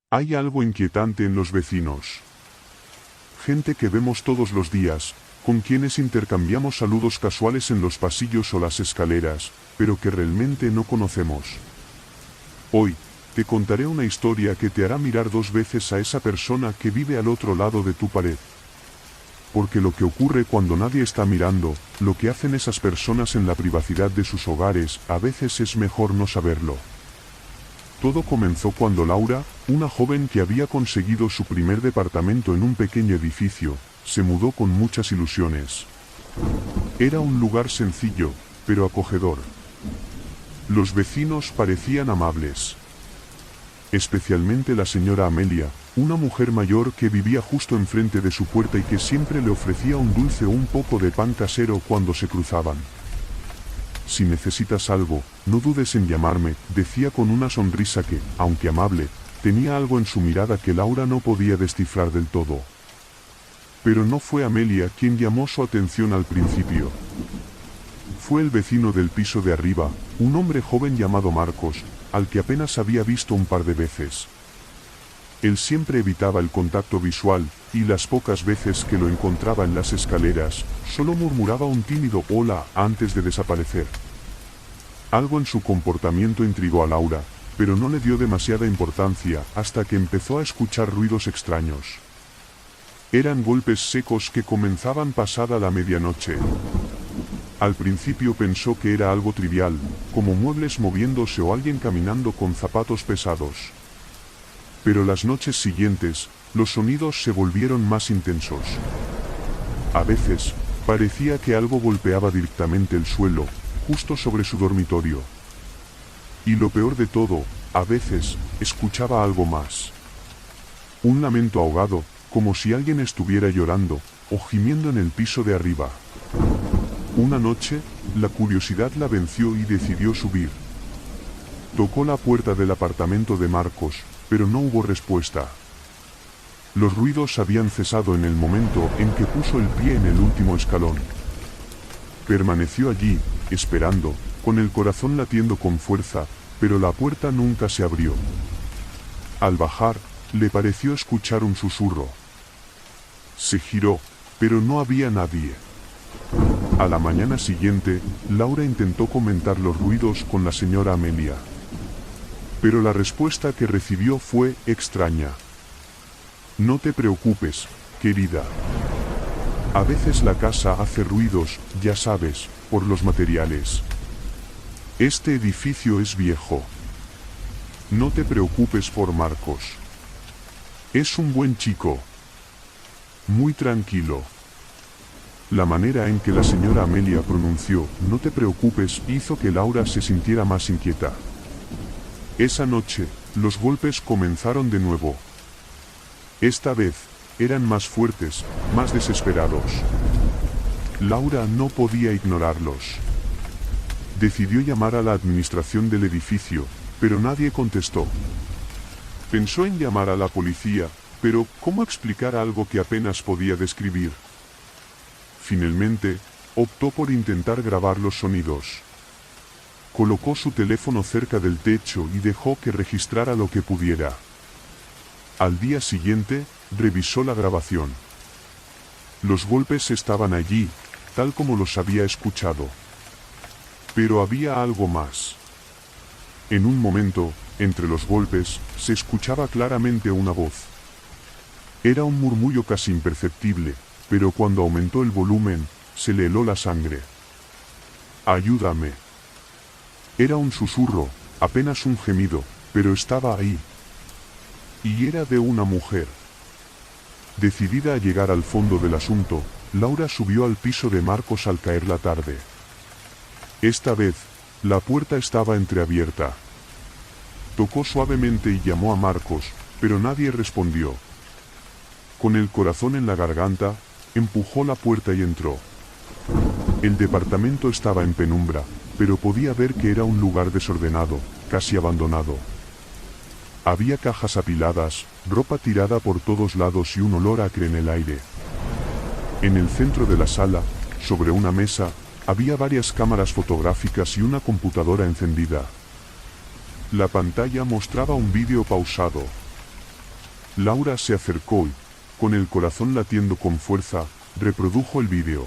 Hay algo inquietante en los vecinos. Gente que vemos todos los días, con quienes intercambiamos saludos casuales en los pasillos o las escaleras, pero que realmente no conocemos. Hoy, te contaré una historia que te hará mirar dos veces a esa persona que vive al otro lado de tu pared. Porque lo que ocurre cuando nadie está mirando, lo que hacen esas personas en la privacidad de sus hogares, a veces es mejor no saberlo. Todo comenzó cuando Laura, una joven que había conseguido su primer departamento en un pequeño edificio, se mudó con muchas ilusiones. Era un lugar sencillo, pero acogedor. Los vecinos parecían amables. Especialmente la señora Amelia, una mujer mayor que vivía justo enfrente de su puerta y que siempre le ofrecía un dulce o un poco de pan casero cuando se cruzaban. Si necesitas algo, no dudes en llamarme, decía con una sonrisa que, aunque amable, tenía algo en su mirada que Laura no podía descifrar del todo. Pero no fue Amelia quien llamó su atención al principio. Fue el vecino del piso de arriba, un hombre joven llamado Marcos, al que apenas había visto un par de veces. Él siempre evitaba el contacto visual, y las pocas veces que lo encontraba en las escaleras, solo murmuraba un tímido hola antes de desaparecer. Algo en su comportamiento intrigó a Laura, pero no le dio demasiada importancia hasta que empezó a escuchar ruidos extraños. Eran golpes secos que comenzaban pasada la medianoche. Al principio pensó que era algo trivial, como muebles moviéndose o alguien caminando con zapatos pesados. Pero las noches siguientes, los sonidos se volvieron más intensos. A veces, parecía que algo golpeaba directamente el suelo, justo sobre su dormitorio. Y lo peor de todo, a veces, escuchaba algo más. Un lamento ahogado, como si alguien estuviera llorando, o gimiendo en el piso de arriba. Una noche, la curiosidad la venció y decidió subir. Tocó la puerta del apartamento de Marcos, pero no hubo respuesta. Los ruidos habían cesado en el momento en que puso el pie en el último escalón. Permaneció allí, esperando, con el corazón latiendo con fuerza, pero la puerta nunca se abrió. Al bajar, le pareció escuchar un susurro. Se giró, pero no había nadie. A la mañana siguiente, Laura intentó comentar los ruidos con la señora Amelia. Pero la respuesta que recibió fue extraña. No te preocupes, querida. A veces la casa hace ruidos, ya sabes, por los materiales. Este edificio es viejo. No te preocupes por Marcos. Es un buen chico. Muy tranquilo. La manera en que la señora Amelia pronunció "no te preocupes" hizo que Laura se sintiera más inquieta. Esa noche, los golpes comenzaron de nuevo. Esta vez, eran más fuertes, más desesperados. Laura no podía ignorarlos. Decidió llamar a la administración del edificio, pero nadie contestó. Pensó en llamar a la policía, pero ¿cómo explicar algo que apenas podía describir? Finalmente, optó por intentar grabar los sonidos. Colocó su teléfono cerca del techo y dejó que registrara lo que pudiera. Al día siguiente, revisó la grabación. Los golpes estaban allí, tal como los había escuchado. Pero había algo más. En un momento, entre los golpes, se escuchaba claramente una voz. Era un murmullo casi imperceptible, pero cuando aumentó el volumen, se le heló la sangre. «Ayúdame». Era un susurro, apenas un gemido, pero estaba ahí. Y era de una mujer. Decidida a llegar al fondo del asunto, Laura subió al piso de Marcos al caer la tarde. Esta vez, la puerta estaba entreabierta. Tocó suavemente y llamó a Marcos, pero nadie respondió. Con el corazón en la garganta, empujó la puerta y entró. El departamento estaba en penumbra, pero podía ver que era un lugar desordenado, casi abandonado. Había cajas apiladas, ropa tirada por todos lados y un olor acre en el aire. En el centro de la sala, sobre una mesa, había varias cámaras fotográficas y una computadora encendida. La pantalla mostraba un vídeo pausado. Laura se acercó y, con el corazón latiendo con fuerza, reprodujo el vídeo.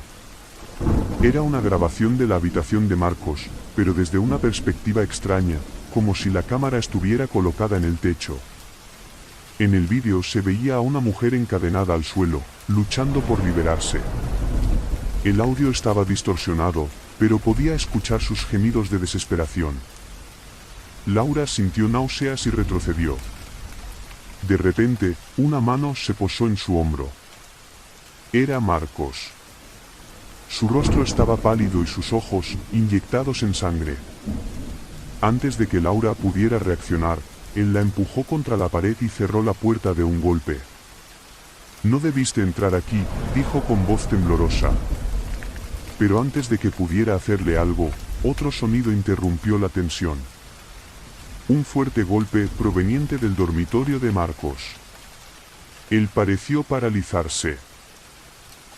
Era una grabación de la habitación de Marcos, pero desde una perspectiva extraña, como si la cámara estuviera colocada en el techo. En el vídeo se veía a una mujer encadenada al suelo, luchando por liberarse. El audio estaba distorsionado, pero podía escuchar sus gemidos de desesperación. Laura sintió náuseas y retrocedió. De repente, una mano se posó en su hombro. Era Marcos. Su rostro estaba pálido y sus ojos, inyectados en sangre. Antes de que Laura pudiera reaccionar, él la empujó contra la pared y cerró la puerta de un golpe. «No debiste entrar aquí», dijo con voz temblorosa. Pero antes de que pudiera hacerle algo, otro sonido interrumpió la tensión. Un fuerte golpe proveniente del dormitorio de Marcos. Él pareció paralizarse.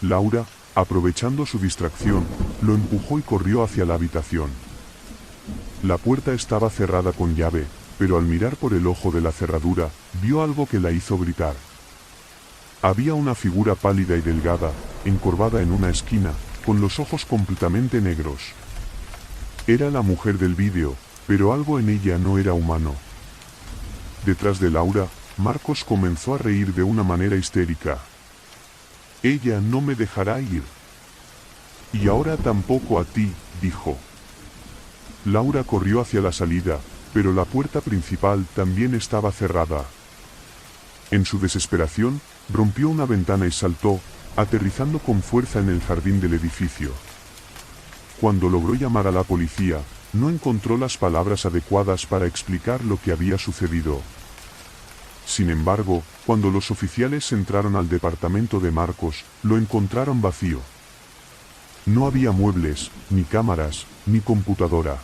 Laura, aprovechando su distracción, lo empujó y corrió hacia la habitación. La puerta estaba cerrada con llave, pero al mirar por el ojo de la cerradura, vio algo que la hizo gritar. Había una figura pálida y delgada, encorvada en una esquina, con los ojos completamente negros. Era la mujer del vídeo, pero algo en ella no era humano. Detrás de Laura, Marcos comenzó a reír de una manera histérica. «Ella no me dejará ir. Y ahora tampoco a ti», dijo. Laura corrió hacia la salida, pero la puerta principal también estaba cerrada. En su desesperación, rompió una ventana y saltó, aterrizando con fuerza en el jardín del edificio. Cuando logró llamar a la policía, no encontró las palabras adecuadas para explicar lo que había sucedido. Sin embargo, cuando los oficiales entraron al departamento de Marcos, lo encontraron vacío. No había muebles, ni cámaras, ni computadora.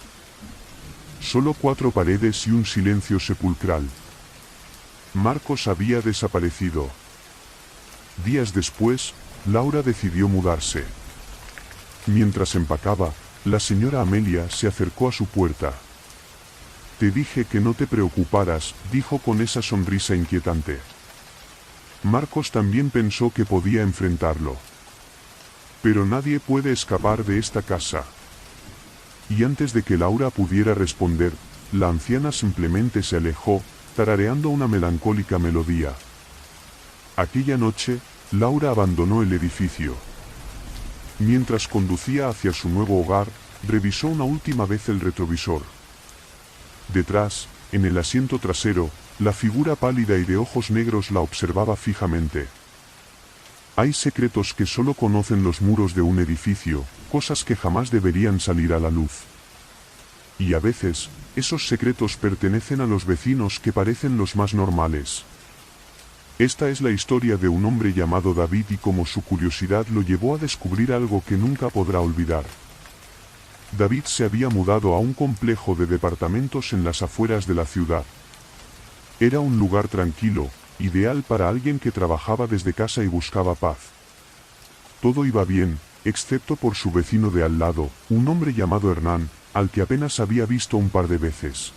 Solo 4 paredes y un silencio sepulcral. Marcos había desaparecido. Días después, Laura decidió mudarse. Mientras empacaba, la señora Amelia se acercó a su puerta. «Te dije que no te preocuparas», dijo con esa sonrisa inquietante. Marcos también pensó que podía enfrentarlo. «Pero nadie puede escapar de esta casa». Y antes de que Laura pudiera responder, la anciana simplemente se alejó, tarareando una melancólica melodía. Aquella noche, Laura abandonó el edificio. Mientras conducía hacia su nuevo hogar, revisó una última vez el retrovisor. Detrás, en el asiento trasero, la figura pálida y de ojos negros la observaba fijamente. Hay secretos que solo conocen los muros de un edificio, cosas que jamás deberían salir a la luz. Y a veces, esos secretos pertenecen a los vecinos que parecen los más normales. Esta es la historia de un hombre llamado David y cómo su curiosidad lo llevó a descubrir algo que nunca podrá olvidar. David se había mudado a un complejo de departamentos en las afueras de la ciudad. Era un lugar tranquilo, ideal para alguien que trabajaba desde casa y buscaba paz. Todo iba bien, excepto por su vecino de al lado, un hombre llamado Hernán, al que apenas había visto un par de veces.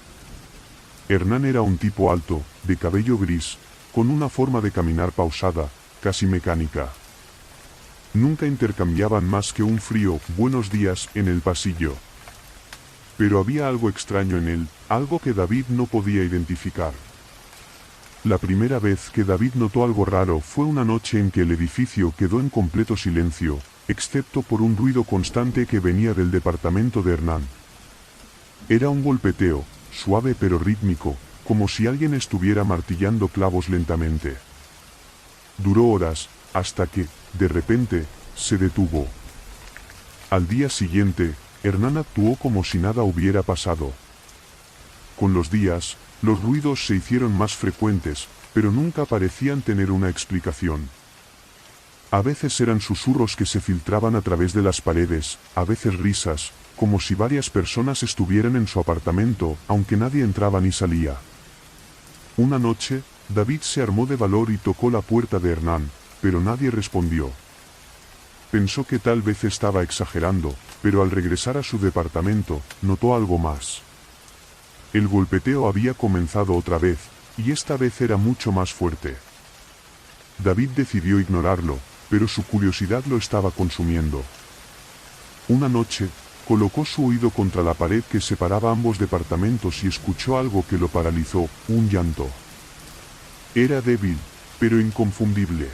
Hernán era un tipo alto, de cabello gris, con una forma de caminar pausada, casi mecánica. Nunca intercambiaban más que un frío «buenos días» en el pasillo. Pero había algo extraño en él, algo que David no podía identificar. La primera vez que David notó algo raro fue una noche en que el edificio quedó en completo silencio, excepto por un ruido constante que venía del departamento de Hernán. Era un golpeteo, suave pero rítmico, como si alguien estuviera martillando clavos lentamente. Duró horas, hasta que, de repente, se detuvo. Al día siguiente, Hernán actuó como si nada hubiera pasado. Con los días, los ruidos se hicieron más frecuentes, pero nunca parecían tener una explicación. A veces eran susurros que se filtraban a través de las paredes, a veces risas, como si varias personas estuvieran en su apartamento, aunque nadie entraba ni salía. Una noche, David se armó de valor y tocó la puerta de Hernán, pero nadie respondió. Pensó que tal vez estaba exagerando, pero al regresar a su departamento, notó algo más. El golpeteo había comenzado otra vez, y esta vez era mucho más fuerte. David decidió ignorarlo, pero su curiosidad lo estaba consumiendo. Una noche, colocó su oído contra la pared que separaba ambos departamentos y escuchó algo que lo paralizó, un llanto. Era débil, pero inconfundible.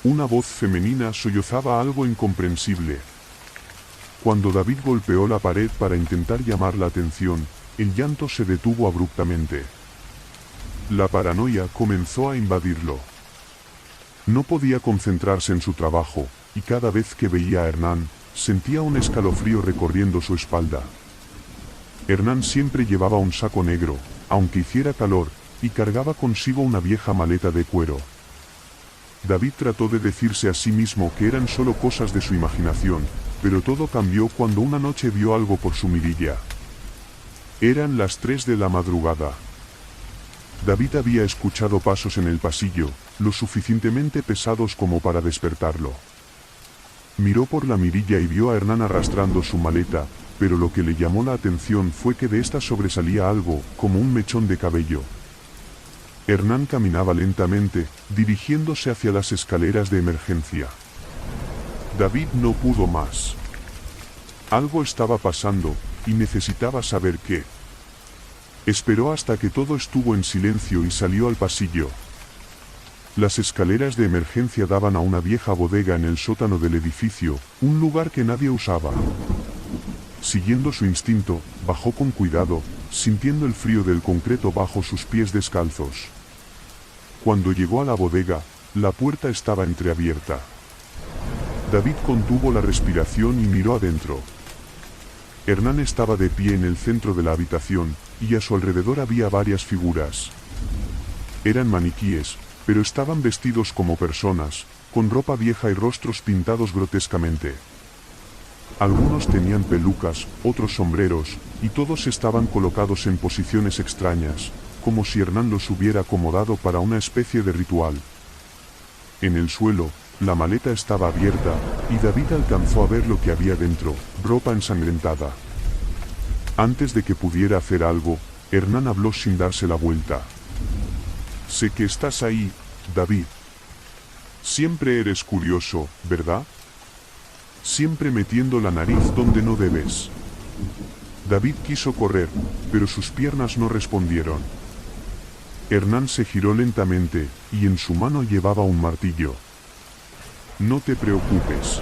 Una voz femenina sollozaba algo incomprensible. Cuando David golpeó la pared para intentar llamar la atención, el llanto se detuvo abruptamente. La paranoia comenzó a invadirlo. No podía concentrarse en su trabajo, y cada vez que veía a Hernán, sentía un escalofrío recorriendo su espalda. Hernán siempre llevaba un saco negro, aunque hiciera calor, y cargaba consigo una vieja maleta de cuero. David trató de decirse a sí mismo que eran solo cosas de su imaginación, pero todo cambió cuando una noche vio algo por su mirilla. Eran las 3 de la madrugada. David había escuchado pasos en el pasillo, lo suficientemente pesados como para despertarlo. Miró por la mirilla y vio a Hernán arrastrando su maleta, pero lo que le llamó la atención fue que de esta sobresalía algo, como un mechón de cabello. Hernán caminaba lentamente, dirigiéndose hacia las escaleras de emergencia. David no pudo más. Algo estaba pasando, y necesitaba saber qué. Esperó hasta que todo estuvo en silencio y salió al pasillo. Las escaleras de emergencia daban a una vieja bodega en el sótano del edificio, un lugar que nadie usaba. Siguiendo su instinto, bajó con cuidado, sintiendo el frío del concreto bajo sus pies descalzos. Cuando llegó a la bodega, la puerta estaba entreabierta. David contuvo la respiración y miró adentro. Hernán estaba de pie en el centro de la habitación, y a su alrededor había varias figuras. Eran maniquíes, pero estaban vestidos como personas, con ropa vieja y rostros pintados grotescamente. Algunos tenían pelucas, otros sombreros, y todos estaban colocados en posiciones extrañas, como si Hernán los hubiera acomodado para una especie de ritual. En el suelo, la maleta estaba abierta, y David alcanzó a ver lo que había dentro, ropa ensangrentada. Antes de que pudiera hacer algo, Hernán habló sin darse la vuelta. Sé que estás ahí, David. Siempre eres curioso, ¿verdad? Siempre metiendo la nariz donde no debes. David quiso correr, pero sus piernas no respondieron. Hernán se giró lentamente, y en su mano llevaba un martillo. No te preocupes.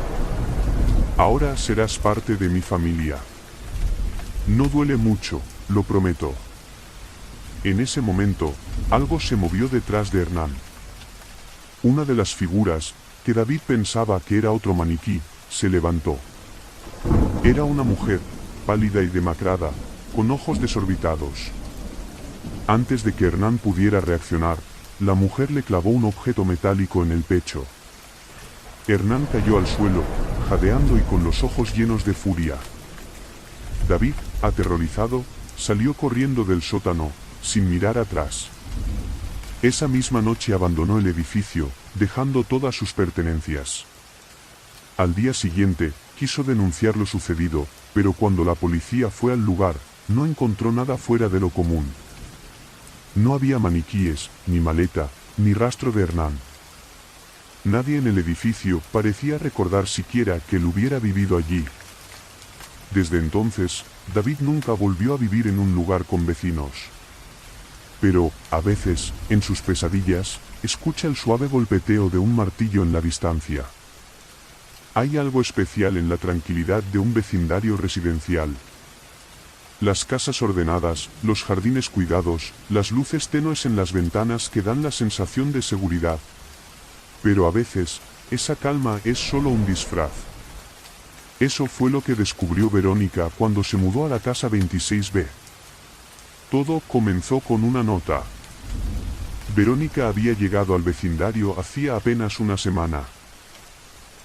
Ahora serás parte de mi familia. No duele mucho, lo prometo. En ese momento, algo se movió detrás de Hernán. Una de las figuras, que David pensaba que era otro maniquí, se levantó. Era una mujer, pálida y demacrada, con ojos desorbitados. Antes de que Hernán pudiera reaccionar, la mujer le clavó un objeto metálico en el pecho. Hernán cayó al suelo, jadeando y con los ojos llenos de furia. David, aterrorizado, salió corriendo del sótano, sin mirar atrás. Esa misma noche abandonó el edificio, dejando todas sus pertenencias. Al día siguiente, quiso denunciar lo sucedido, pero cuando la policía fue al lugar, no encontró nada fuera de lo común. No había maniquíes, ni maleta, ni rastro de Hernán. Nadie en el edificio parecía recordar siquiera que él hubiera vivido allí. Desde entonces, David nunca volvió a vivir en un lugar con vecinos. Pero, a veces, en sus pesadillas, escucha el suave golpeteo de un martillo en la distancia. Hay algo especial en la tranquilidad de un vecindario residencial. Las casas ordenadas, los jardines cuidados, las luces tenues en las ventanas que dan la sensación de seguridad. Pero a veces, esa calma es solo un disfraz. Eso fue lo que descubrió Verónica cuando se mudó a la casa 26B. Todo comenzó con una nota. Verónica había llegado al vecindario hacía apenas una semana.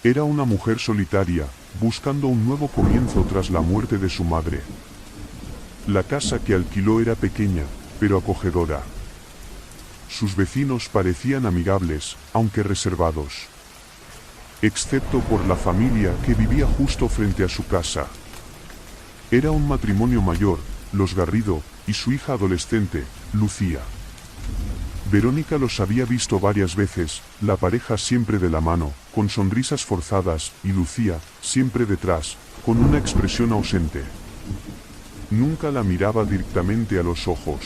Era una mujer solitaria, buscando un nuevo comienzo tras la muerte de su madre. La casa que alquiló era pequeña, pero acogedora. Sus vecinos parecían amigables, aunque reservados. Excepto por la familia que vivía justo frente a su casa. Era un matrimonio mayor, los Garrido, y su hija adolescente, Lucía. Verónica los había visto varias veces, la pareja siempre de la mano, con sonrisas forzadas, y Lucía, siempre detrás, con una expresión ausente. Nunca la miraba directamente a los ojos.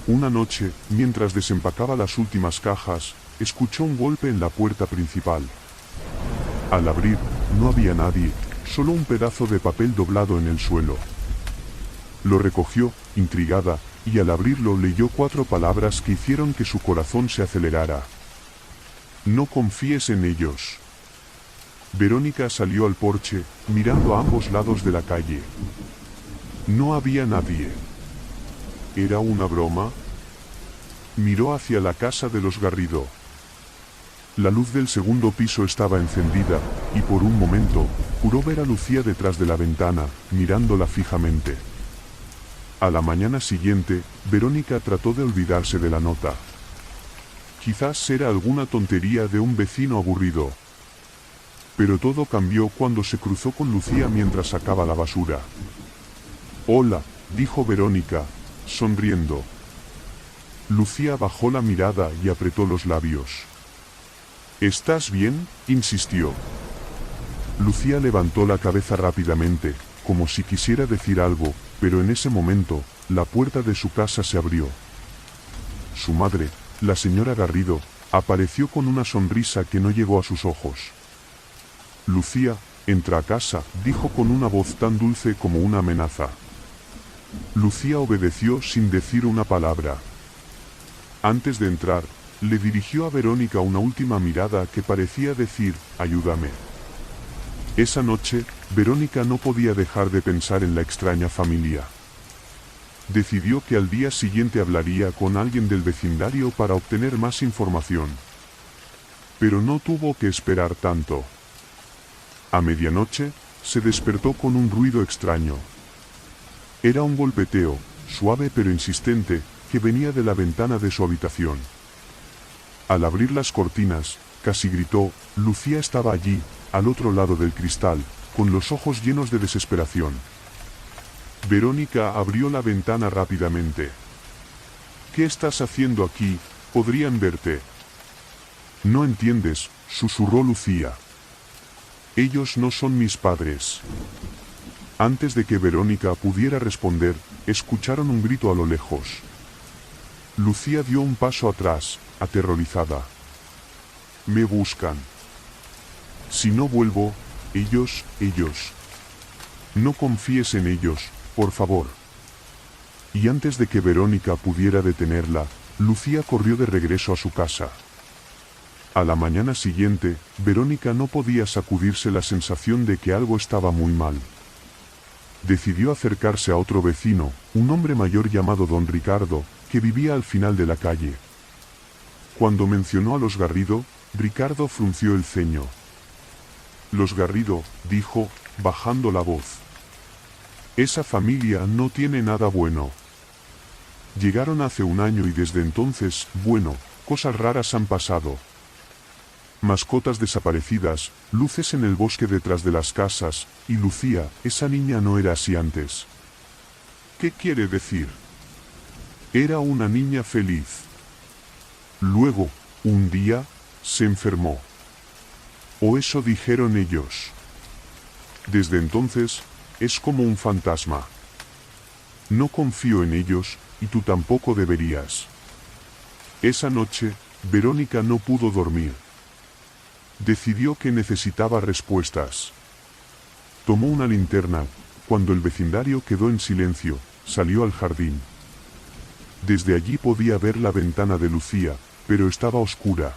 Una noche, mientras desempacaba las últimas cajas, escuchó un golpe en la puerta principal. Al abrir, no había nadie, solo un pedazo de papel doblado en el suelo. Lo recogió, intrigada, y al abrirlo leyó 4 palabras que hicieron que su corazón se acelerara. No confíes en ellos. Verónica salió al porche, mirando a ambos lados de la calle. No había nadie. ¿Era una broma? Miró hacia la casa de los Garrido. La luz del segundo piso estaba encendida, y por un momento, juró ver a Lucía detrás de la ventana, mirándola fijamente. A la mañana siguiente, Verónica trató de olvidarse de la nota. Quizás era alguna tontería de un vecino aburrido. Pero todo cambió cuando se cruzó con Lucía mientras sacaba la basura. «Hola», dijo Verónica, sonriendo. Lucía bajó la mirada y apretó los labios. «¿Estás bien?», insistió. Lucía levantó la cabeza rápidamente, como si quisiera decir algo, pero en ese momento, la puerta de su casa se abrió. Su madre, la señora Garrido, apareció con una sonrisa que no llegó a sus ojos. «Lucía, entra a casa», dijo con una voz tan dulce como una amenaza. Lucía obedeció sin decir una palabra. Antes de entrar, le dirigió a Verónica una última mirada que parecía decir, «Ayúdame». Esa noche, Verónica no podía dejar de pensar en la extraña familia. Decidió que al día siguiente hablaría con alguien del vecindario para obtener más información. Pero no tuvo que esperar tanto. A medianoche, se despertó con un ruido extraño. Era un golpeteo, suave pero insistente, que venía de la ventana de su habitación. Al abrir las cortinas, casi gritó, Lucía estaba allí, al otro lado del cristal, con los ojos llenos de desesperación. Verónica abrió la ventana rápidamente. «¿Qué estás haciendo aquí? Podrían verte». «No entiendes», susurró Lucía. «Ellos no son mis padres». Antes de que Verónica pudiera responder, escucharon un grito a lo lejos. Lucía dio un paso atrás, aterrorizada. «Me buscan. Si no vuelvo, ellos. No confíes en ellos, por favor». Y antes de que Verónica pudiera detenerla, Lucía corrió de regreso a su casa. A la mañana siguiente, Verónica no podía sacudirse la sensación de que algo estaba muy mal. Decidió acercarse a otro vecino, un hombre mayor llamado don Ricardo, que vivía al final de la calle. Cuando mencionó a los Garrido, Ricardo frunció el ceño. «Los Garrido», dijo, bajando la voz. «Esa familia no tiene nada bueno. Llegaron hace un año y desde entonces, bueno, cosas raras han pasado. Mascotas desaparecidas, luces en el bosque detrás de las casas, y Lucía, esa niña no era así antes». «¿Qué quiere decir?». «Era una niña feliz. Luego, un día, se enfermó. O eso dijeron ellos. Desde entonces, es como un fantasma. No confío en ellos, y tú tampoco deberías». Esa noche, Verónica no pudo dormir. Decidió que necesitaba respuestas. Tomó una linterna. Cuando el vecindario quedó en silencio, salió al jardín. Desde allí podía ver la ventana de Lucía, pero estaba oscura.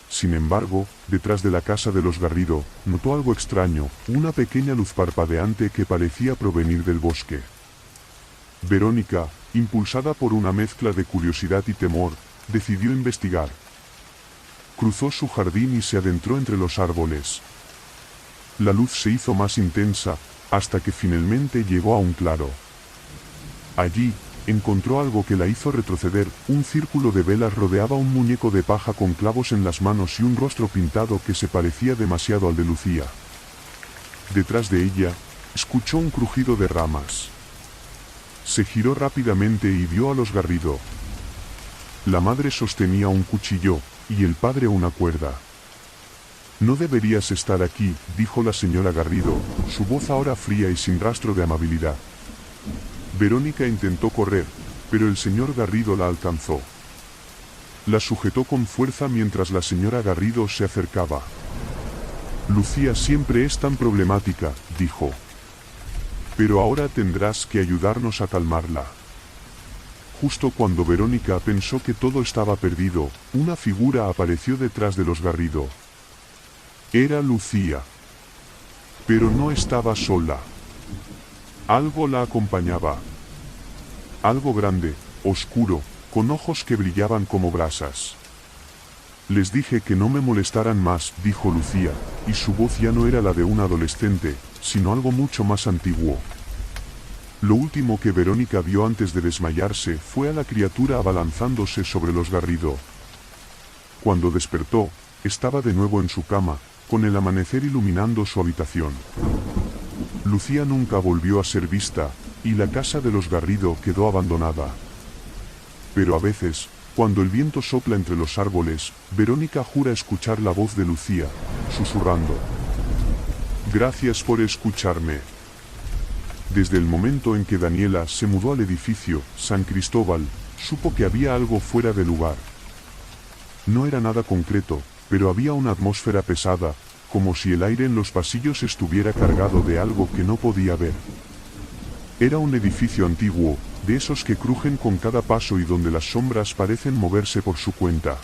Sin embargo, detrás de la casa de los Garrido, notó algo extraño, una pequeña luz parpadeante que parecía provenir del bosque. Verónica, impulsada por una mezcla de curiosidad y temor, decidió investigar. Cruzó su jardín y se adentró entre los árboles. La luz se hizo más intensa, hasta que finalmente llegó a un claro. Allí, encontró algo que la hizo retroceder. Un círculo de velas rodeaba un muñeco de paja con clavos en las manos y un rostro pintado que se parecía demasiado al de Lucía. Detrás de ella, escuchó un crujido de ramas. Se giró rápidamente y vio a los Garrido. La madre sostenía un cuchillo, y el padre una cuerda. No deberías estar aquí, dijo la señora Garrido, su voz ahora fría y sin rastro de amabilidad. Verónica intentó correr, pero el señor Garrido la alcanzó. La sujetó con fuerza mientras la señora Garrido se acercaba. Lucía siempre es tan problemática, dijo. Pero ahora tendrás que ayudarnos a calmarla. Justo cuando Verónica pensó que todo estaba perdido, una figura apareció detrás de los Garrido. Era Lucía. Pero no estaba sola. Algo la acompañaba. Algo grande, oscuro, con ojos que brillaban como brasas. Les dije que no me molestaran más, dijo Lucía, y su voz ya no era la de un adolescente, sino algo mucho más antiguo. Lo último que Verónica vio antes de desmayarse fue a la criatura abalanzándose sobre los Garrido. Cuando despertó, estaba de nuevo en su cama, con el amanecer iluminando su habitación. Lucía nunca volvió a ser vista, y la casa de los Garrido quedó abandonada. Pero a veces, cuando el viento sopla entre los árboles, Verónica jura escuchar la voz de Lucía, susurrando. Gracias por escucharme. Desde el momento en que Daniela se mudó al edificio, San Cristóbal, supo que había algo fuera de lugar. No era nada concreto, pero había una atmósfera pesada, como si el aire en los pasillos estuviera cargado de algo que no podía ver. Era un edificio antiguo, de esos que crujen con cada paso y donde las sombras parecen moverse por su cuenta.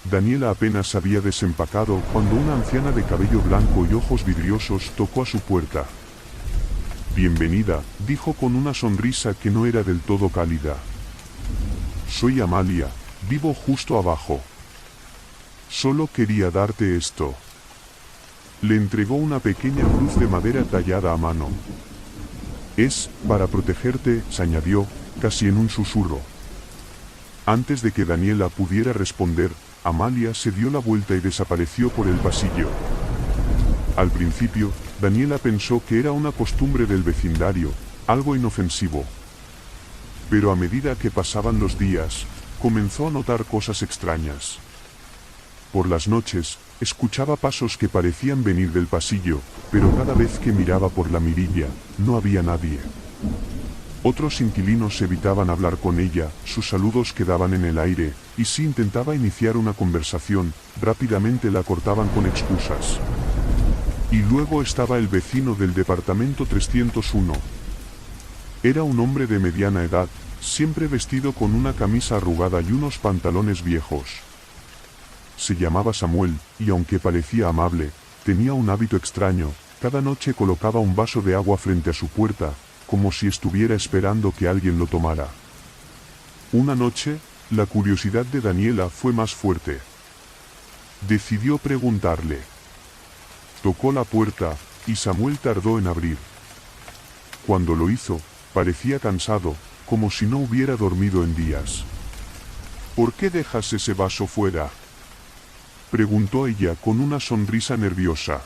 Daniela apenas había desempacado cuando una anciana de cabello blanco y ojos vidriosos tocó a su puerta. Bienvenida, dijo con una sonrisa que no era del todo cálida. Soy Amalia, vivo justo abajo. Solo quería darte esto. Le entregó una pequeña cruz de madera tallada a mano. Es, para protegerte, se añadió, casi en un susurro. Antes de que Daniela pudiera responder, Amalia se dio la vuelta y desapareció por el pasillo. Al principio, Daniela pensó que era una costumbre del vecindario, algo inofensivo. Pero a medida que pasaban los días, comenzó a notar cosas extrañas. Por las noches, escuchaba pasos que parecían venir del pasillo, pero cada vez que miraba por la mirilla, no había nadie. Otros inquilinos evitaban hablar con ella, sus saludos quedaban en el aire, y si intentaba iniciar una conversación, rápidamente la cortaban con excusas. Y luego estaba el vecino del departamento 301. Era un hombre de mediana edad, siempre vestido con una camisa arrugada y unos pantalones viejos. Se llamaba Samuel, y aunque parecía amable, tenía un hábito extraño. Cada noche colocaba un vaso de agua frente a su puerta, como si estuviera esperando que alguien lo tomara. Una noche, la curiosidad de Daniela fue más fuerte. Decidió preguntarle. Tocó la puerta, y Samuel tardó en abrir. Cuando lo hizo, parecía cansado, como si no hubiera dormido en días. ¿Por qué dejas ese vaso fuera?, preguntó ella con una sonrisa nerviosa.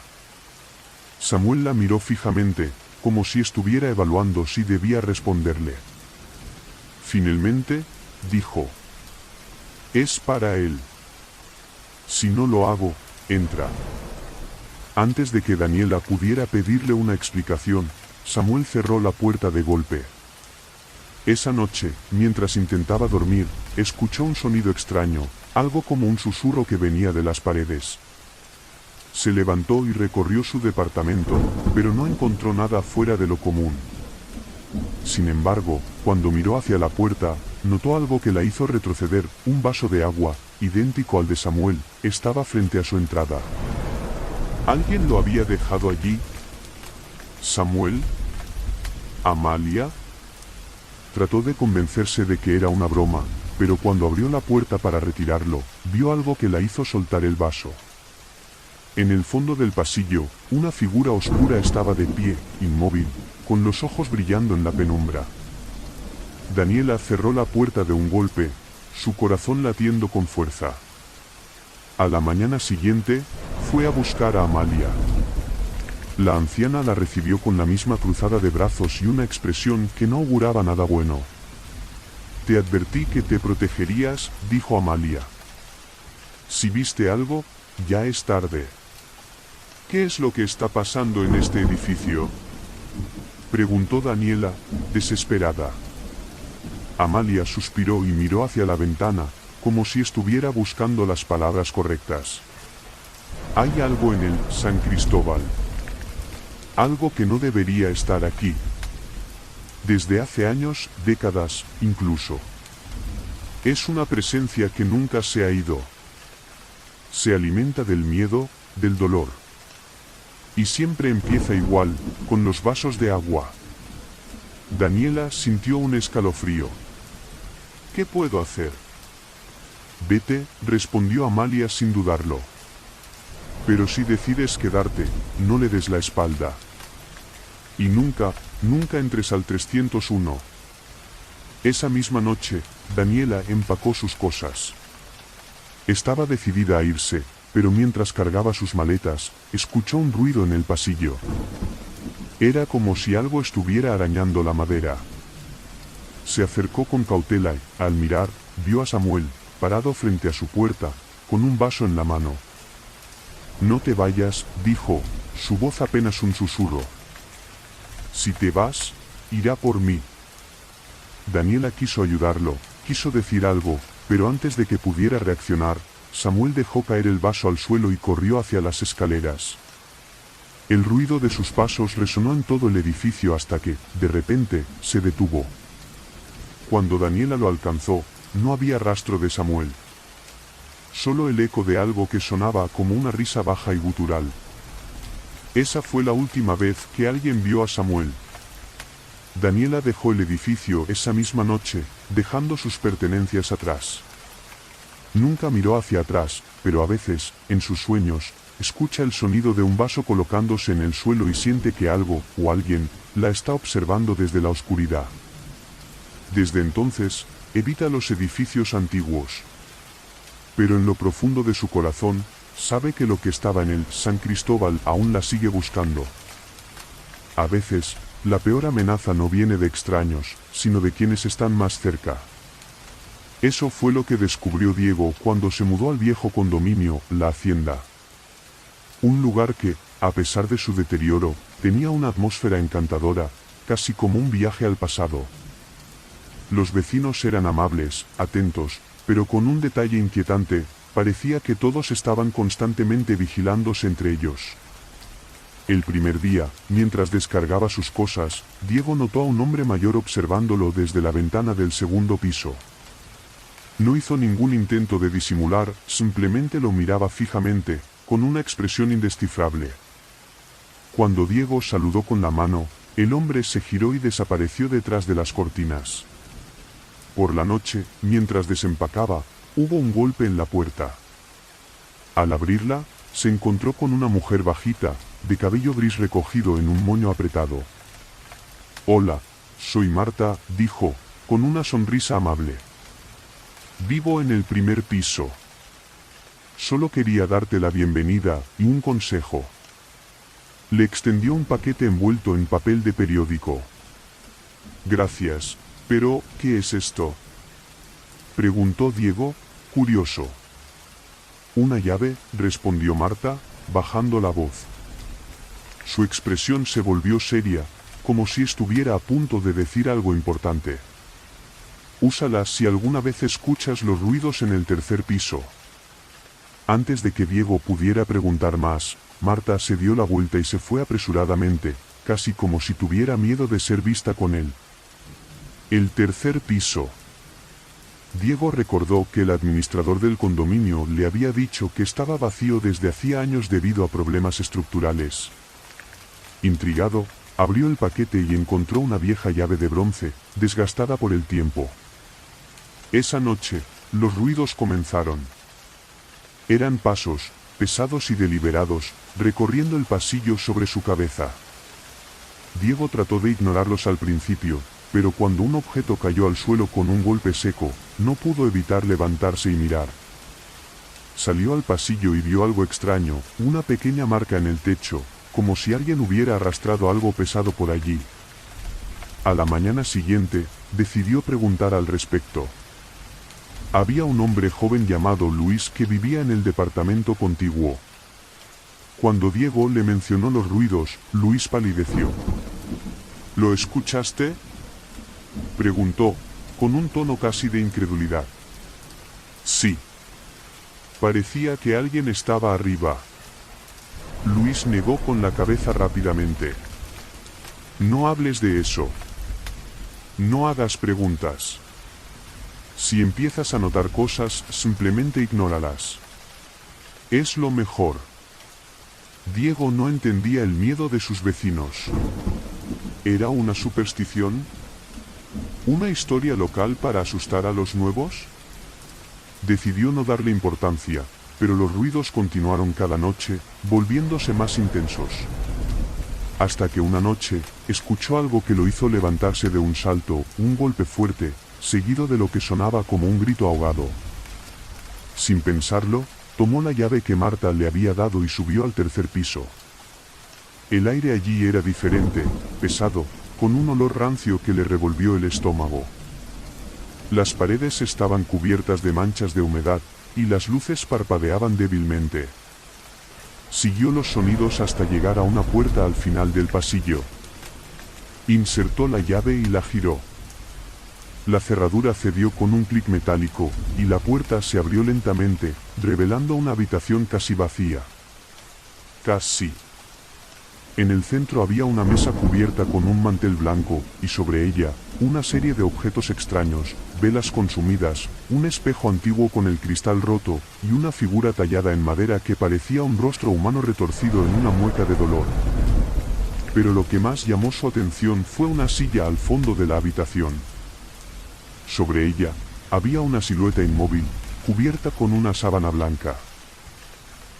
Samuel la miró fijamente, como si estuviera evaluando si debía responderle. Finalmente, dijo. Es para él. Si no lo hago, entra. Antes de que Daniela pudiera pedirle una explicación, Samuel cerró la puerta de golpe. Esa noche, mientras intentaba dormir, escuchó un sonido extraño, algo como un susurro que venía de las paredes. Se levantó y recorrió su departamento, pero no encontró nada fuera de lo común. Sin embargo, cuando miró hacia la puerta, notó algo que la hizo retroceder. Un vaso de agua, idéntico al de Samuel, estaba frente a su entrada. ¿Alguien lo había dejado allí? ¿Samuel? ¿Amalia? Trató de convencerse de que era una broma, pero cuando abrió la puerta para retirarlo, vio algo que la hizo soltar el vaso. En el fondo del pasillo, una figura oscura estaba de pie, inmóvil, con los ojos brillando en la penumbra. Daniela cerró la puerta de un golpe, su corazón latiendo con fuerza. A la mañana siguiente, fue a buscar a Amalia. La anciana la recibió con la misma cruzada de brazos y una expresión que no auguraba nada bueno. Te advertí que te protegerías, dijo Amalia. Si viste algo, ya es tarde. ¿Qué es lo que está pasando en este edificio?, preguntó Daniela, desesperada. Amalia suspiró y miró hacia la ventana, como si estuviera buscando las palabras correctas. Hay algo en el San Cristóbal. Algo que no debería estar aquí. Desde hace años, décadas, incluso. Es una presencia que nunca se ha ido. Se alimenta del miedo, del dolor. Y siempre empieza igual, con los vasos de agua. Daniela sintió un escalofrío. ¿Qué puedo hacer? Vete, respondió Amalia sin dudarlo. Pero si decides quedarte, no le des la espalda. Y nunca entres al 301. Esa misma noche, Daniela empacó sus cosas. Estaba decidida a irse, pero mientras cargaba sus maletas, escuchó un ruido en el pasillo. Era como si algo estuviera arañando la madera. Se acercó con cautela y, al mirar, vio a Samuel, parado frente a su puerta, con un vaso en la mano. No te vayas, dijo, su voz apenas un susurro. Si te vas, irá por mí. Daniela quiso ayudarlo, quiso decir algo, pero antes de que pudiera reaccionar, Samuel dejó caer el vaso al suelo y corrió hacia las escaleras. El ruido de sus pasos resonó en todo el edificio hasta que, de repente, se detuvo. Cuando Daniela lo alcanzó, no había rastro de Samuel. Solo el eco de algo que sonaba como una risa baja y gutural. Esa fue la última vez que alguien vio a Samuel. Daniela dejó el edificio esa misma noche, dejando sus pertenencias atrás. Nunca miró hacia atrás, pero a veces, en sus sueños, escucha el sonido de un vaso colocándose en el suelo y siente que algo, o alguien, la está observando desde la oscuridad. Desde entonces, evita los edificios antiguos. Pero en lo profundo de su corazón, sabe que lo que estaba en el San Cristóbal aún la sigue buscando. A veces, la peor amenaza no viene de extraños, sino de quienes están más cerca. Eso fue lo que descubrió Diego cuando se mudó al viejo condominio, La Hacienda. Un lugar que, a pesar de su deterioro, tenía una atmósfera encantadora, casi como un viaje al pasado. Los vecinos eran amables, atentos, pero con un detalle inquietante, parecía que todos estaban constantemente vigilándose entre ellos. El primer día, mientras descargaba sus cosas, Diego notó a un hombre mayor observándolo desde la ventana del segundo piso. No hizo ningún intento de disimular, simplemente lo miraba fijamente, con una expresión indescifrable. Cuando Diego saludó con la mano, el hombre se giró y desapareció detrás de las cortinas. Por la noche, mientras desempacaba, hubo un golpe en la puerta. Al abrirla, se encontró con una mujer bajita, de cabello gris recogido en un moño apretado. «Hola, soy Marta», dijo, con una sonrisa amable. «Vivo en el primer piso. Solo quería darte la bienvenida y un consejo». Le extendió un paquete envuelto en papel de periódico. «Gracias, pero, ¿qué es esto?», preguntó Diego, curioso. «Una llave», respondió Marta, bajando la voz. Su expresión se volvió seria, como si estuviera a punto de decir algo importante. «Úsala si alguna vez escuchas los ruidos en el tercer piso». Antes de que Diego pudiera preguntar más, Marta se dio la vuelta y se fue apresuradamente, casi como si tuviera miedo de ser vista con él. El tercer piso. Diego recordó que el administrador del condominio le había dicho que estaba vacío desde hacía años debido a problemas estructurales. Intrigado, abrió el paquete y encontró una vieja llave de bronce, desgastada por el tiempo. Esa noche, los ruidos comenzaron. Eran pasos, pesados y deliberados, recorriendo el pasillo sobre su cabeza. Diego trató de ignorarlos al principio, pero cuando un objeto cayó al suelo con un golpe seco, no pudo evitar levantarse y mirar. Salió al pasillo y vio algo extraño, una pequeña marca en el techo, como si alguien hubiera arrastrado algo pesado por allí. A la mañana siguiente, decidió preguntar al respecto. Había un hombre joven llamado Luis que vivía en el departamento contiguo. Cuando Diego le mencionó los ruidos, Luis palideció. ¿Lo escuchaste?, preguntó, con un tono casi de incredulidad. Sí. Parecía que alguien estaba arriba. Luis negó con la cabeza rápidamente. No hables de eso. No hagas preguntas. Si empiezas a notar cosas, simplemente ignóralas. Es lo mejor. Diego no entendía el miedo de sus vecinos. ¿Era una superstición? ¿Una historia local para asustar a los nuevos? Decidió no darle importancia, pero los ruidos continuaron cada noche, volviéndose más intensos. Hasta que una noche, escuchó algo que lo hizo levantarse de un salto, un golpe fuerte, seguido de lo que sonaba como un grito ahogado. Sin pensarlo, tomó la llave que Marta le había dado y subió al tercer piso. El aire allí era diferente, pesado, con un olor rancio que le revolvió el estómago. Las paredes estaban cubiertas de manchas de humedad, y las luces parpadeaban débilmente. Siguió los sonidos hasta llegar a una puerta al final del pasillo. Insertó la llave y la giró. La cerradura cedió con un clic metálico, y la puerta se abrió lentamente, revelando una habitación casi vacía. Casi. En el centro había una mesa cubierta con un mantel blanco, y sobre ella, una serie de objetos extraños, velas consumidas, un espejo antiguo con el cristal roto, y una figura tallada en madera que parecía un rostro humano retorcido en una mueca de dolor. Pero lo que más llamó su atención fue una silla al fondo de la habitación. Sobre ella, había una silueta inmóvil, cubierta con una sábana blanca.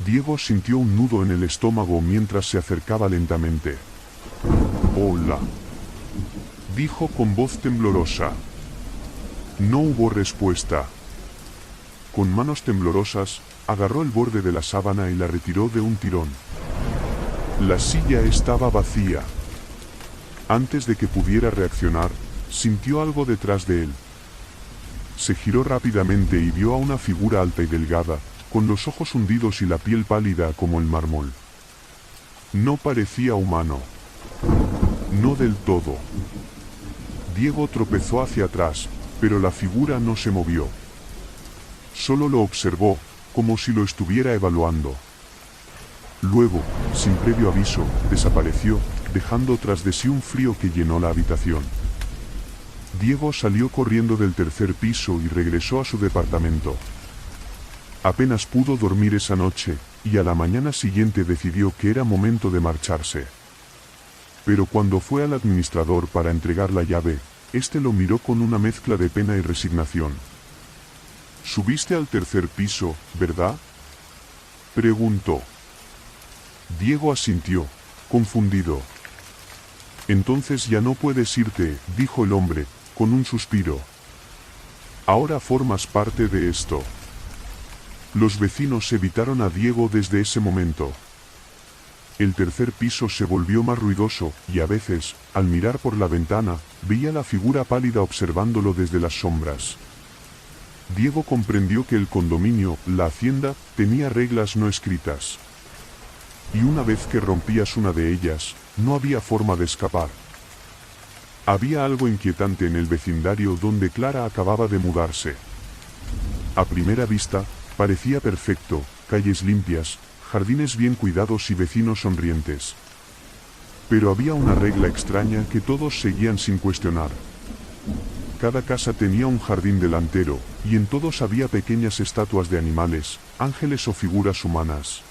Diego sintió un nudo en el estómago mientras se acercaba lentamente. «Hola», dijo con voz temblorosa. No hubo respuesta. Con manos temblorosas, agarró el borde de la sábana y la retiró de un tirón. La silla estaba vacía. Antes de que pudiera reaccionar, sintió algo detrás de él. Se giró rápidamente y vio a una figura alta y delgada, con los ojos hundidos y la piel pálida como el mármol. No parecía humano. No del todo. Diego tropezó hacia atrás, pero la figura no se movió. Solo lo observó, como si lo estuviera evaluando. Luego, sin previo aviso, desapareció, dejando tras de sí un frío que llenó la habitación. Diego salió corriendo del tercer piso y regresó a su departamento. Apenas pudo dormir esa noche, y a la mañana siguiente decidió que era momento de marcharse. Pero cuando fue al administrador para entregar la llave, este lo miró con una mezcla de pena y resignación. «¿Subiste al tercer piso, verdad?», preguntó. Diego asintió, confundido. «Entonces ya no puedes irte», dijo el hombre, con un suspiro. «Ahora formas parte de esto». Los vecinos evitaron a Diego desde ese momento. El tercer piso se volvió más ruidoso, y a veces, al mirar por la ventana, veía la figura pálida observándolo desde las sombras. Diego comprendió que el condominio, la hacienda, tenía reglas no escritas. Y una vez que rompías una de ellas, no había forma de escapar. Había algo inquietante en el vecindario donde Clara acababa de mudarse. A primera vista, parecía perfecto, calles limpias, jardines bien cuidados y vecinos sonrientes. Pero había una regla extraña que todos seguían sin cuestionar. Cada casa tenía un jardín delantero, y en todos había pequeñas estatuas de animales, ángeles o figuras humanas.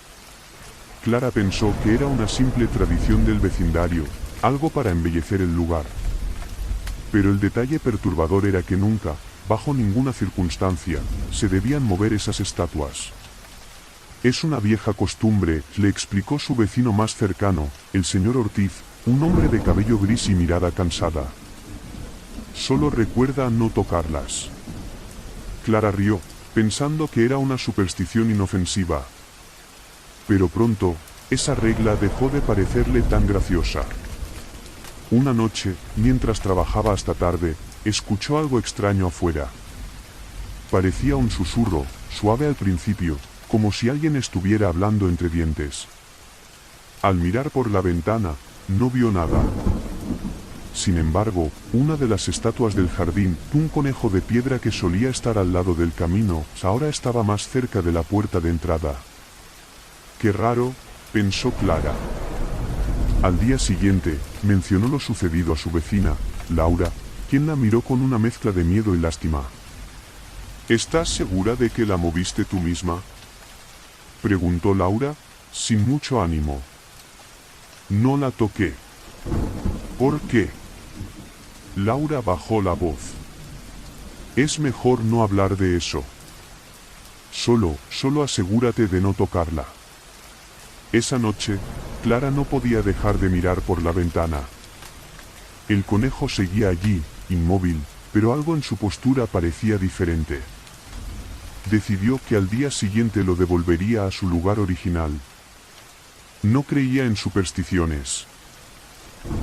Clara pensó que era una simple tradición del vecindario, algo para embellecer el lugar. Pero el detalle perturbador era que nunca, bajo ninguna circunstancia, se debían mover esas estatuas. «Es una vieja costumbre», le explicó su vecino más cercano, el señor Ortiz, un hombre de cabello gris y mirada cansada. «Solo recuerda no tocarlas». Clara rió, pensando que era una superstición inofensiva. Pero pronto, esa regla dejó de parecerle tan graciosa. Una noche, mientras trabajaba hasta tarde, escuchó algo extraño afuera. Parecía un susurro, suave al principio, como si alguien estuviera hablando entre dientes. Al mirar por la ventana, no vio nada. Sin embargo, una de las estatuas del jardín, un conejo de piedra que solía estar al lado del camino, ahora estaba más cerca de la puerta de entrada. Qué raro, pensó Clara. Al día siguiente, mencionó lo sucedido a su vecina, Laura, quien la miró con una mezcla de miedo y lástima. ¿Estás segura de que la moviste tú misma?, preguntó Laura, sin mucho ánimo. No la toqué. ¿Por qué? Laura bajó la voz. Es mejor no hablar de eso. Solo asegúrate de no tocarla. Esa noche, Clara no podía dejar de mirar por la ventana. El conejo seguía allí, inmóvil, pero algo en su postura parecía diferente. Decidió que al día siguiente lo devolvería a su lugar original. No creía en supersticiones.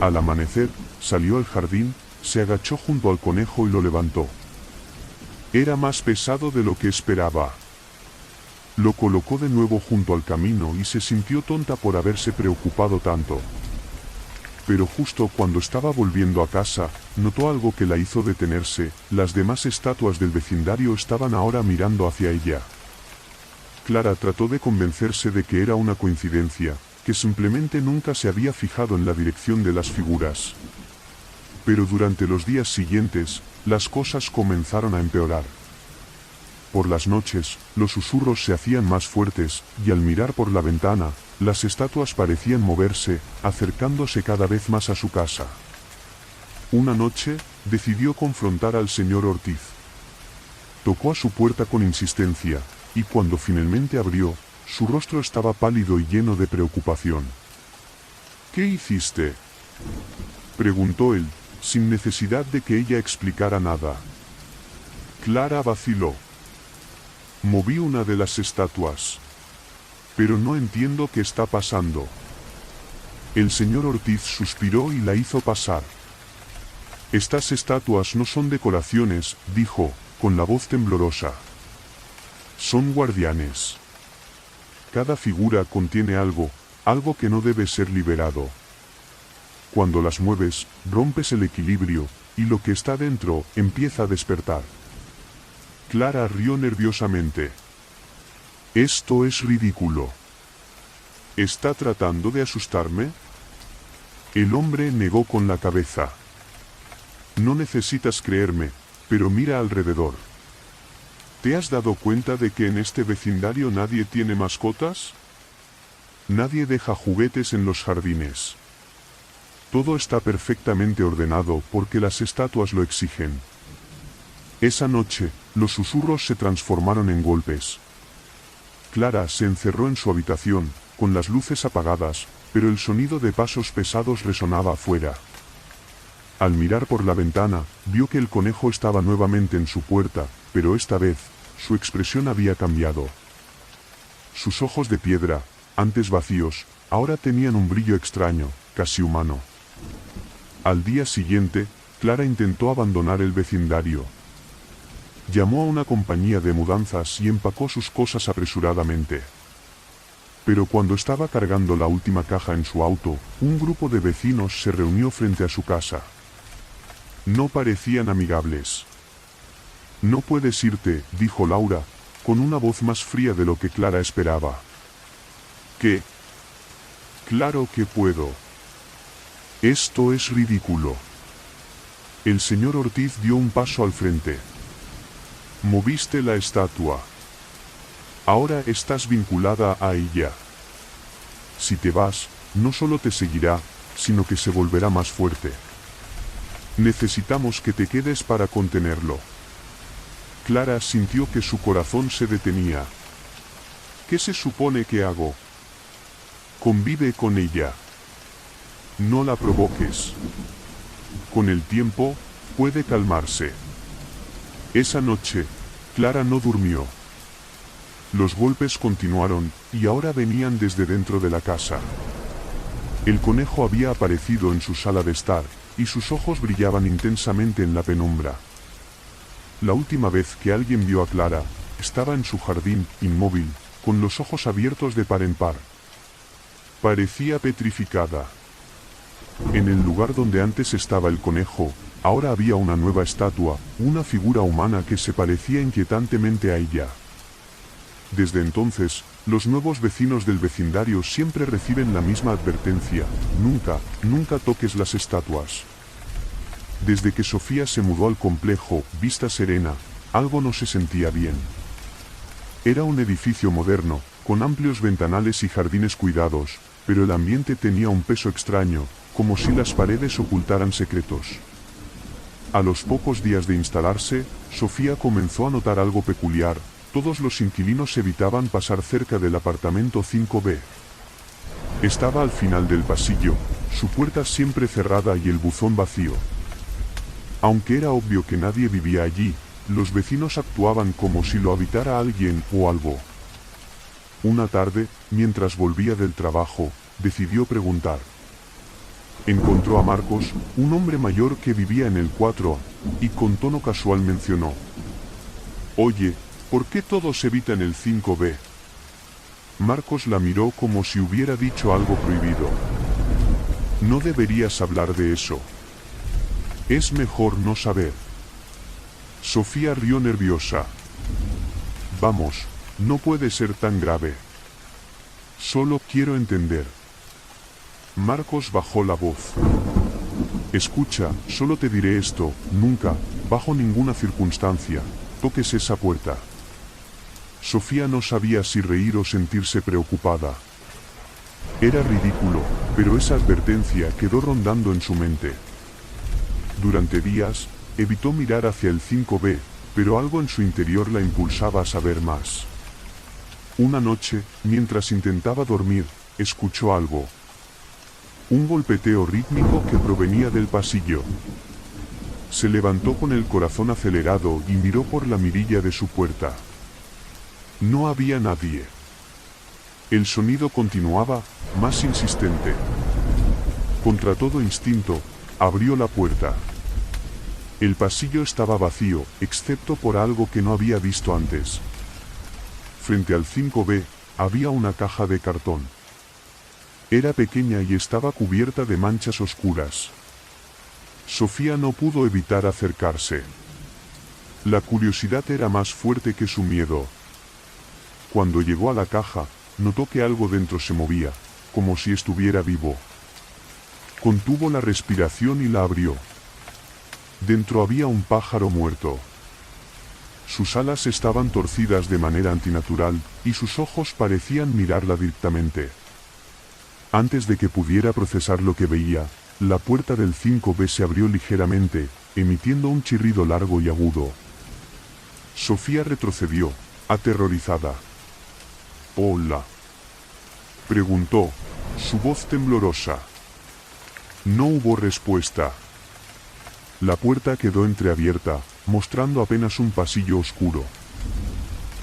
Al amanecer, salió al jardín, se agachó junto al conejo y lo levantó. Era más pesado de lo que esperaba. Lo colocó de nuevo junto al camino y se sintió tonta por haberse preocupado tanto. Pero justo cuando estaba volviendo a casa, notó algo que la hizo detenerse. Las demás estatuas del vecindario estaban ahora mirando hacia ella. Clara trató de convencerse de que era una coincidencia, que simplemente nunca se había fijado en la dirección de las figuras. Pero durante los días siguientes, las cosas comenzaron a empeorar. Por las noches, los susurros se hacían más fuertes, y al mirar por la ventana, las estatuas parecían moverse, acercándose cada vez más a su casa. Una noche, decidió confrontar al señor Ortiz. Tocó a su puerta con insistencia, y cuando finalmente abrió, su rostro estaba pálido y lleno de preocupación. ¿Qué hiciste?, preguntó él, sin necesidad de que ella explicara nada. Clara vaciló. Moví una de las estatuas. Pero no entiendo qué está pasando. El señor Ortiz suspiró y la hizo pasar. Estas estatuas no son decoraciones, dijo, con la voz temblorosa. Son guardianes. Cada figura contiene algo que no debe ser liberado. Cuando las mueves, rompes el equilibrio, y lo que está dentro empieza a despertar. Clara rió nerviosamente. Esto es ridículo. ¿Está tratando de asustarme? El hombre negó con la cabeza. No necesitas creerme, pero mira alrededor. ¿Te has dado cuenta de que en este vecindario nadie tiene mascotas? Nadie deja juguetes en los jardines. Todo está perfectamente ordenado porque las estatuas lo exigen. Esa noche, los susurros se transformaron en golpes. Clara se encerró en su habitación, con las luces apagadas, pero el sonido de pasos pesados resonaba afuera. Al mirar por la ventana, vio que el conejo estaba nuevamente en su puerta, pero esta vez, su expresión había cambiado. Sus ojos de piedra, antes vacíos, ahora tenían un brillo extraño, casi humano. Al día siguiente, Clara intentó abandonar el vecindario. Llamó a una compañía de mudanzas y empacó sus cosas apresuradamente. Pero cuando estaba cargando la última caja en su auto, un grupo de vecinos se reunió frente a su casa. No parecían amigables. No puedes irte, dijo Laura, con una voz más fría de lo que Clara esperaba. ¿Qué? Claro que puedo. Esto es ridículo. El señor Ortiz dio un paso al frente. Moviste la estatua. Ahora estás vinculada a ella. Si te vas, no solo te seguirá, sino que se volverá más fuerte. Necesitamos que te quedes para contenerlo. Clara sintió que su corazón se detenía. ¿Qué se supone que hago? Convive con ella. No la provoques. Con el tiempo, puede calmarse. Esa noche, Clara no durmió. Los golpes continuaron, y ahora venían desde dentro de la casa. El conejo había aparecido en su sala de estar, y sus ojos brillaban intensamente en la penumbra. La última vez que alguien vio a Clara, estaba en su jardín, inmóvil, con los ojos abiertos de par en par. Parecía petrificada. En el lugar donde antes estaba el conejo, ahora había una nueva estatua, una figura humana que se parecía inquietantemente a ella. Desde entonces, los nuevos vecinos del vecindario siempre reciben la misma advertencia: nunca toques las estatuas. Desde que Sofía se mudó al complejo Vista Serena, algo no se sentía bien. Era un edificio moderno, con amplios ventanales y jardines cuidados, pero el ambiente tenía un peso extraño, como si las paredes ocultaran secretos. A los pocos días de instalarse, Sofía comenzó a notar algo peculiar: todos los inquilinos evitaban pasar cerca del apartamento 5B. Estaba al final del pasillo, su puerta siempre cerrada y el buzón vacío. Aunque era obvio que nadie vivía allí, los vecinos actuaban como si lo habitara alguien o algo. Una tarde, mientras volvía del trabajo, decidió preguntar. Encontró a Marcos, un hombre mayor que vivía en el 4A, y con tono casual mencionó: «Oye, ¿por qué todos evitan el 5B?» Marcos la miró como si hubiera dicho algo prohibido. «No deberías hablar de eso. Es mejor no saber». Sofía rió nerviosa. «Vamos, no puede ser tan grave. Solo quiero entender». Marcos bajó la voz. «Escucha, solo te diré esto: nunca, bajo ninguna circunstancia, toques esa puerta». Sofía no sabía si reír o sentirse preocupada. Era ridículo, pero esa advertencia quedó rondando en su mente. Durante días, evitó mirar hacia el 5B, pero algo en su interior la impulsaba a saber más. Una noche, mientras intentaba dormir, escuchó algo. Un golpeteo rítmico que provenía del pasillo. Se levantó con el corazón acelerado y miró por la mirilla de su puerta. No había nadie. El sonido continuaba, más insistente. Contra todo instinto, abrió la puerta. El pasillo estaba vacío, excepto por algo que no había visto antes. Frente al 5B, había una caja de cartón. Era pequeña y estaba cubierta de manchas oscuras. Sofía no pudo evitar acercarse. La curiosidad era más fuerte que su miedo. Cuando llegó a la caja, notó que algo dentro se movía, como si estuviera vivo. Contuvo la respiración y la abrió. Dentro había un pájaro muerto. Sus alas estaban torcidas de manera antinatural, y sus ojos parecían mirarla directamente. Antes de que pudiera procesar lo que veía, la puerta del 5B se abrió ligeramente, emitiendo un chirrido largo y agudo. Sofía retrocedió, aterrorizada. «Hola», preguntó, su voz temblorosa. No hubo respuesta. La puerta quedó entreabierta, mostrando apenas un pasillo oscuro.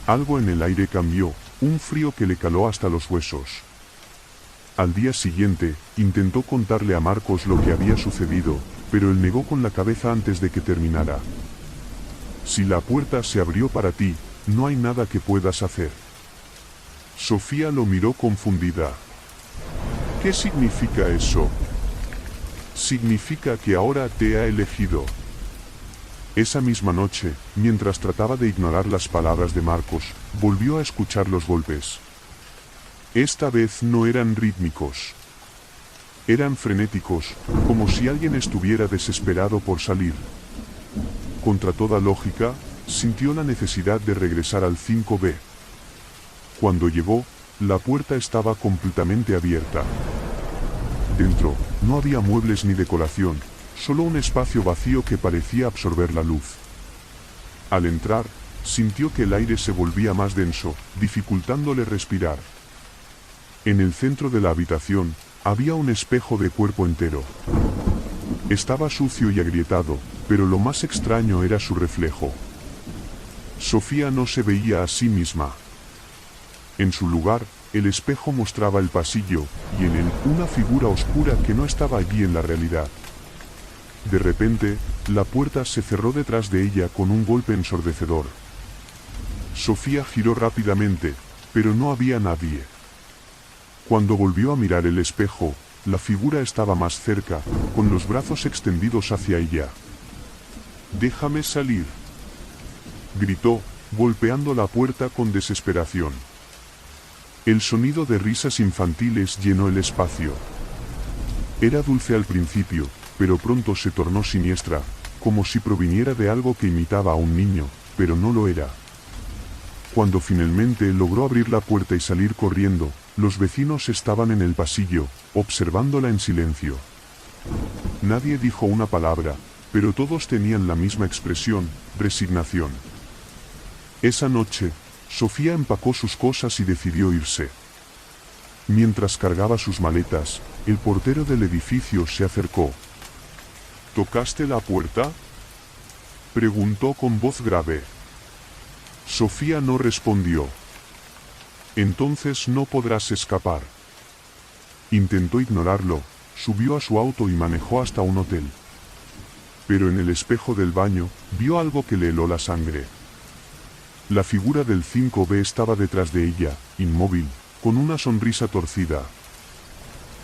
Algo en el aire cambió, un frío que le caló hasta los huesos. Al día siguiente, intentó contarle a Marcos lo que había sucedido, pero él negó con la cabeza antes de que terminara. «Si la puerta se abrió para ti, no hay nada que puedas hacer». Sofía lo miró confundida. «¿Qué significa eso?» «Significa que ahora te ha elegido». Esa misma noche, mientras trataba de ignorar las palabras de Marcos, volvió a escuchar los golpes. Esta vez no eran rítmicos. Eran frenéticos, como si alguien estuviera desesperado por salir. Contra toda lógica, sintió la necesidad de regresar al 5B. Cuando llegó, la puerta estaba completamente abierta. Dentro, no había muebles ni decoración, solo un espacio vacío que parecía absorber la luz. Al entrar, sintió que el aire se volvía más denso, dificultándole respirar. En el centro de la habitación, había un espejo de cuerpo entero. Estaba sucio y agrietado, pero lo más extraño era su reflejo. Sofía no se veía a sí misma. En su lugar, el espejo mostraba el pasillo, y en él, una figura oscura que no estaba allí en la realidad. De repente, la puerta se cerró detrás de ella con un golpe ensordecedor. Sofía giró rápidamente, pero no había nadie. Cuando volvió a mirar el espejo, la figura estaba más cerca, con los brazos extendidos hacia ella. «Déjame salir», gritó, golpeando la puerta con desesperación. El sonido de risas infantiles llenó el espacio. Era dulce al principio, pero pronto se tornó siniestra, como si proviniera de algo que imitaba a un niño, pero no lo era. Cuando finalmente logró abrir la puerta y salir corriendo, los vecinos estaban en el pasillo, observándola en silencio. Nadie dijo una palabra, pero todos tenían la misma expresión, resignación. Esa noche, Sofía empacó sus cosas y decidió irse. Mientras cargaba sus maletas, el portero del edificio se acercó. «¿Tocaste la puerta?», preguntó con voz grave. Sofía no respondió. «Entonces no podrás escapar». Intentó ignorarlo, subió a su auto y manejó hasta un hotel. Pero en el espejo del baño, vio algo que le heló la sangre. La figura del 5B estaba detrás de ella, inmóvil, con una sonrisa torcida.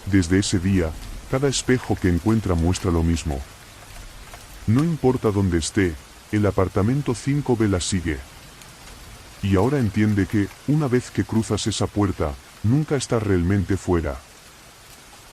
Desde ese día, cada espejo que encuentra muestra lo mismo. No importa dónde esté, el apartamento 5B la sigue. Y ahora entiende que, una vez que cruzas esa puerta, nunca estás realmente fuera.